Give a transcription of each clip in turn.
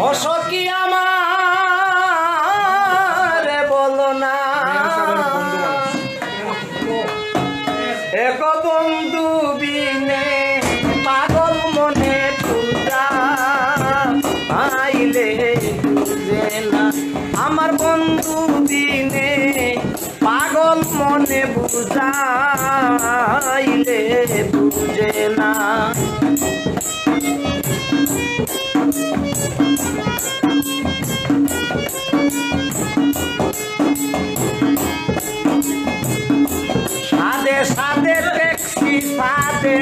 অসকি আমার বলো না এক বন্ধু বিনে পাগল মনে পূজা আইলে বুঝে না আমার বন্ধু বিনে পাগল মনে বুঝাইলে বুঝে না সাদে সাদে ট্যাক্সি সাদে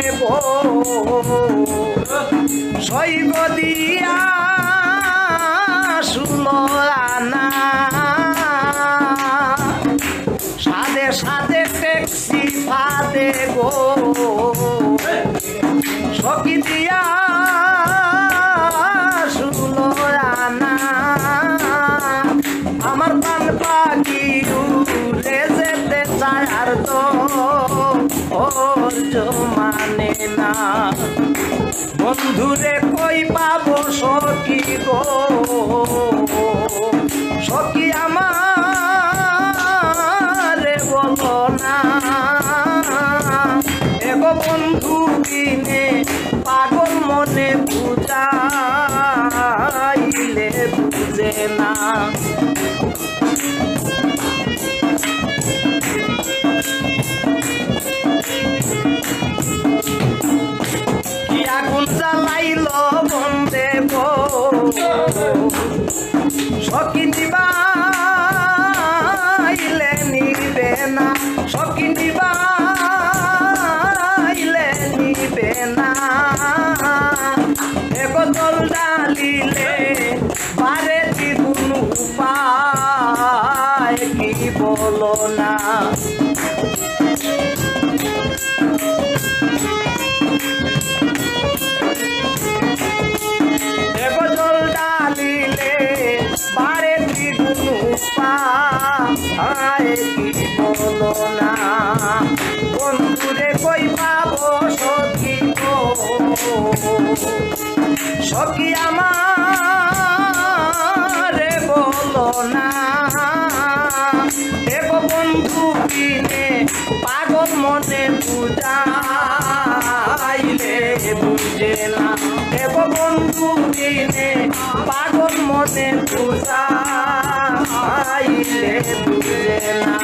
শৈব দিয়া শুনো আনা সাদে সাদে ট্যাক্সি সাদে গো সখী দিয়া শুনো আনা আমার পান পাখি উড়ে যেতে চায় আর তো ওর মানে না বন্ধুরে কই পাবো সখী গো সখী আমার বলো না এগো বন্ধু কিনে পাগল মনে বুঝাইলে বুঝে না কি আগুন জ্বালাইল বন্দে গো সখী দিবাইলে নিবে না সখী দিবাইলে নিবে না এগো জল ডালিলে বারে দ্বিগুণ উপায় কি বলো না এগো জল ডালিলে বারে দ্বিগুণ উপায় কি বলো না বন্ধুরে কই পাবো সখী গো সখী আমারে বলো না এগো বন্ধু কিনে পাগল মনে বুঝাইলে বুঝে না এগো বন্ধু কিনে পাগল মনে বুঝাইলে বুঝে না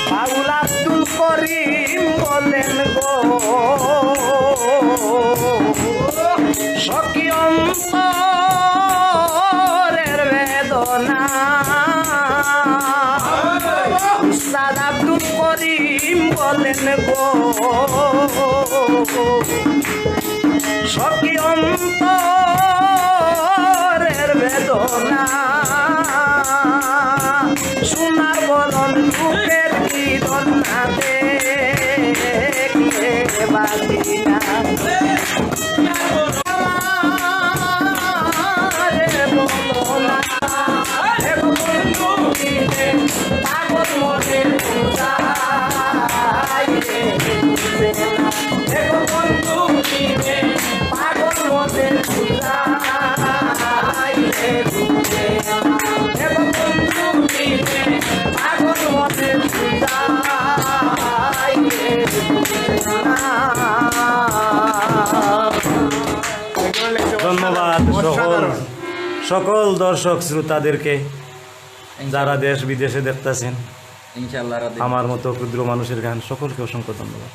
বাউল আব্দুল করিম বলেন গো সখী অন্তরের বেদনা উস্তাদ আব্দুল করিম বলেন গো সখী অন্তরের বেদনা সোনার বরণ রূপের কিরণ না দেখলে বাঁচি না বলো না বন্ধু পাগল মনে বুঝাইলে বুঝে না বন্ধু পাগল মনে বুঝাইলে বুঝে না বন্ধু পাগল মনে বুঝাইলে বুঝে না। ধন্যবাদ সকল দর্শক শ্রোতাদেরকে যারা দেশ বিদেশে দেখতেছেন ইনশাআল্লাহ আমার মতো ক্ষুদ্র মানুষের গান সকলকে অসংখ্য ধন্যবাদ।